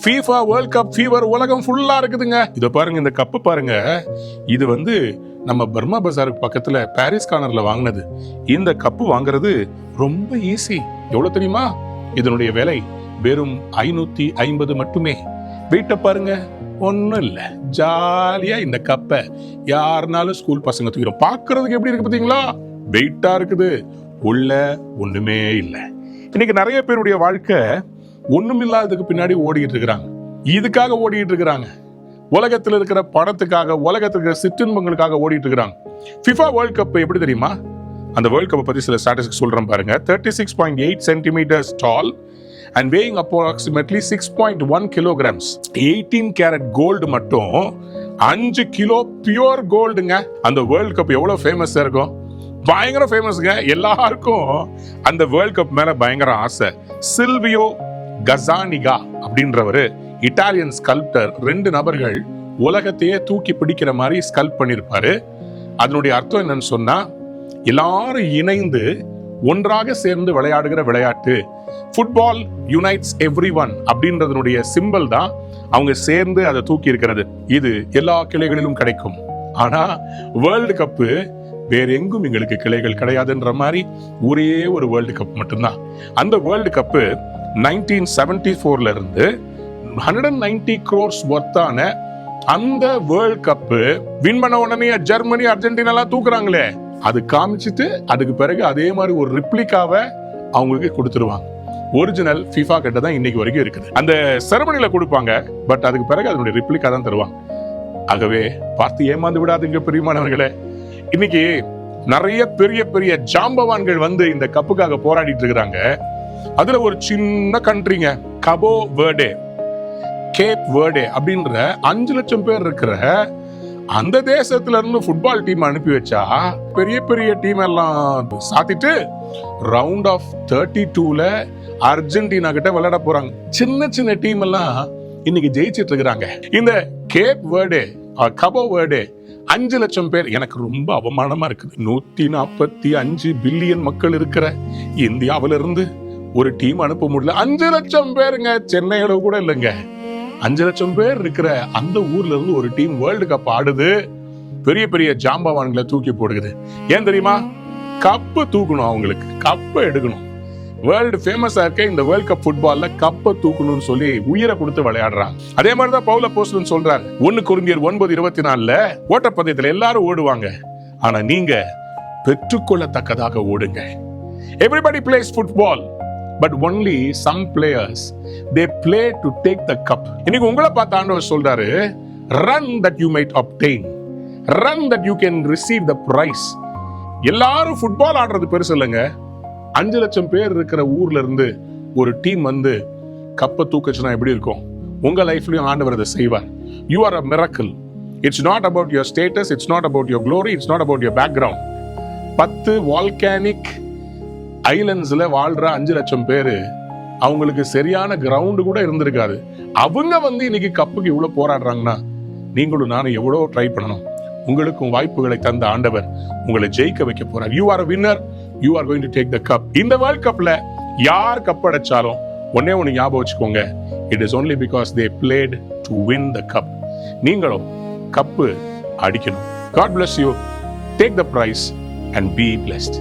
FIFA world cup fever உலகம் ஃபுல்லா இருக்குதுங்க. இத பாருங்க, இந்த கப்பு பாருங்க. இது நம்ம பர்மா பஜாருக்கு பக்கத்துல பாரிஸ் கார்னர்ல வாங்கினது. இந்த கப்பு வாங்குறது ரொம்ப ஈஸி. எவ்வளவு தெரியுமா? இதனுடைய விலை வெறும் 550 மட்டுமே. வெயிட்ட பாருங்க, ஒன்னும் இல்ல. ஜாலியா இந்த கப்பை யாருனாலும் ஸ்கூல் பசங்க தூக்கிறோம். பாக்குறதுக்கு எப்படி இருக்கு பாத்தீங்களா? வெயிட்டா இருக்குது, உள்ள ஒண்ணுமே இல்லை. இன்னைக்கு நிறைய பேருடைய வாழ்க்கை ஒண்ணுமில்லாததுக்கு பின்னாடி ஓடிட்டு இருக்கிறாங்க. இதுக்காக ஓடிட்டு இருக்கிறாங்க. உலகத்தில் இருக்கிற பணத்துக்காக, உலகத்தில் இருக்கிற சிற்றின்பங்களுக்காக ஓடிட்டு இருக்கிறாங்க. FIFA வேர்ல்ட் கப் எப்படி தெரியுமா? அந்த வேர்ல்ட் கப்பை பத்தி சில ஸ்டாட்டிஸ்டிக்ஸ் சொல்றேன் பாருங்க. 36.8 centimeters tall and weighing approximately 6.1 kilograms. 18 carat gold மட்டும் 5 கிலோ பியூர் கோல்டுங்க. அந்த வேர்ல்ட் கப் எவ்வளவு ஃபேமஸா இருக்கும்? பயங்கர ஃபேமஸ்ங்க. எல்லாருக்கும் அந்த வேர்ல்ட் கப் மேல பயங்கர ஆசை. சில்வியோ கசானிகா அப்படின்றவரு இட்டாலியன் ஸ்கல்ப்டர். 2 நபர்கள் உலகத்தையே தூக்கி பிடிக்கிற மாதிரி ஸ்கல்ப் பண்ணிருப்பாரு. அதனுடைய அர்த்தம் என்னன்னு சொன்னா, எல்லாரும் இணைந்து ஒன்றாக சேர்ந்து விளையாடுகிற விளையாட்டு. ஃபுட்பால் யுனைட்ஸ் எவ்ரிஒன் அப்படின்றதனுடைய சிம்பல் தான் அவங்க சேர்ந்து அதை தூக்கி இருக்கிறது. இது எல்லா கிளைகளிலும் கிடைக்கும். ஆனா வேர்ல்டு கப்பு வேற எங்கும் எங்களுக்கு கிளைகள் கிடையாதுன்ற மாதிரி ஒரே ஒரு வேர்ல்டு கப் மட்டும்தான். அந்த வேர்ல்டு கப்பு 1974 இருந்து 190 crores வர்த்தான அந்த வேர்ல்ட் கப் வின் பண்ண உடனே ஜெர்மனி, அர்ஜென்டினா எல்லாம் தூக்குறாங்களே, அது காமிச்சிட்டு அதுக்கு பிறகு அதே மாதிரி ஒரு ரிப்ளிகாவை அவங்களுக்கு கொடுத்துருவாங்க. ஒரிஜினல் FIFA கிட்ட தான் இன்னைக்கு வரைக்கும் இருக்குது. அந்த செரமனில கொடுப்பாங்க, பட் அதுக்கு பிறகு அதனுடைய ரிப்ளிகா தான் தருவாங்க. ஆகவே பார்த்து ஏமாந்து விடாதீங்க பிரியமானவர்களே. இன்னைக்கு நிறைய பெரிய பெரிய ஜாம்பவான்கள் இந்த கப்புக்காக போராடிட்டு இருக்கிறாங்க. அதுல ஒரு சின்ன கண்ட்ரிங்க, கபோ வேர்டே, கேப் வேர்டே அப்படின்ற 5 லட்சம் பேர் இருக்கிற அந்த தேசத்துல இருந்து ஃபுட்பால் டீம் அனுப்பி வச்சா பெரிய பெரிய டீம் எல்லாம் சாத்திட்டு ரவுண்ட் ஆஃப் 32ல அர்ஜென்டினா கிட்ட விளையாட போறாங்க. சின்ன சின்ன டீம் எல்லாம் இன்னைக்கு ஜெயிச்சிட்டு இருக்கிறாங்க. இந்த கேப் வேர்டே, கபோ வேர்டே 5 லட்சம் பேர். எனக்கு ரொம்ப அவமானமா இருக்குது. 145 பில்லியன் மக்கள் இருக்கிற இந்தியாவில இருந்து ஒரு டீம் அனுப்ப முடியல. 5 லட்சம் பேருங்க. சென்னை அளவு கூட இல்லைங்க. 5 லட்சம் பேர் இருக்கிற அந்த ஊர்ல இருந்து ஒரு டீம் வேர்ல்டு கப் ஆடுது. பெரிய பெரிய ஜாம்பவான்களை தூக்கி போடுகிறது. ஏன் தெரியுமா? கப்பு தூக்கணும், அவங்களுக்கு கப்பை எடுக்கணும். வேர்ல்டு ஃபேமஸா இருக்க இந்த வேர்ல்ட் கப் ஃபுட்பால்ல கப்பை தூக்கணும்னு சொல்லி உயிரை கொடுத்து விளையாடுறாங்க. அதே மாதிரிதான் பவுல் அப்போஸ்தலன் சொல்றாரு. 1 கொரிந்தியர் 9:24 ஓட்டப்பந்தயத்துல எல்லாரும் ஓடுவாங்க, ஆனா நீங்க பெற்றுக்கொள்ளத்தக்கதாக ஓடுங்க. Everybody plays football, but only some players they play to take the cup. இன்னைக்கு உங்களை பார்த்து ஆண்டவர் சொல்றாரு, run that you might obtain, run that you can receive the prize. எல்லாரும் ஃபுட்பால் ஆடுறது பெருசு இல்லைங்க. 5 லட்சம் பேர் இருக்கிற ஊர்ல இருந்து ஒரு டீம் கப்பை தூக்குச்சுன்னா எப்படி இருக்கும்? உங்க லைஃப்லயும் ஆண்டவர் அதை செய்வார். You are a miracle. It's not about your status, it's not about your glory, it's not about your background. 10 volcanic ஐலண்ட்ஸ்ல வாழ்ற 5 லட்சம் பேரு, அவங்களுக்கு சரியான கிரவுண்டு கூட இருந்திருக்காது. அவங்க இன்னைக்கு கப்புக்கு இவ்வளவு போராடுறாங்கன்னா நீங்களும் நானும் எவ்வளவு ட்ரை பண்ணணும். உங்களுக்கும் வாய்ப்புகளை தந்த ஆண்டவர் உங்களை ஜெயிக்க வைக்க போறார். You are a winner, you are going to take the cup. இந்த வேர்ல்ட் கப்ல யார் கப் அடிச்சாலும் ஒண்ணே ஒண்ணு ஞாபகம் வச்சுக்கோங்க, it is only because they played to win the cup. நீங்களும் கப்பு அடிக்கணும். God bless you. Take the prize and be blessed.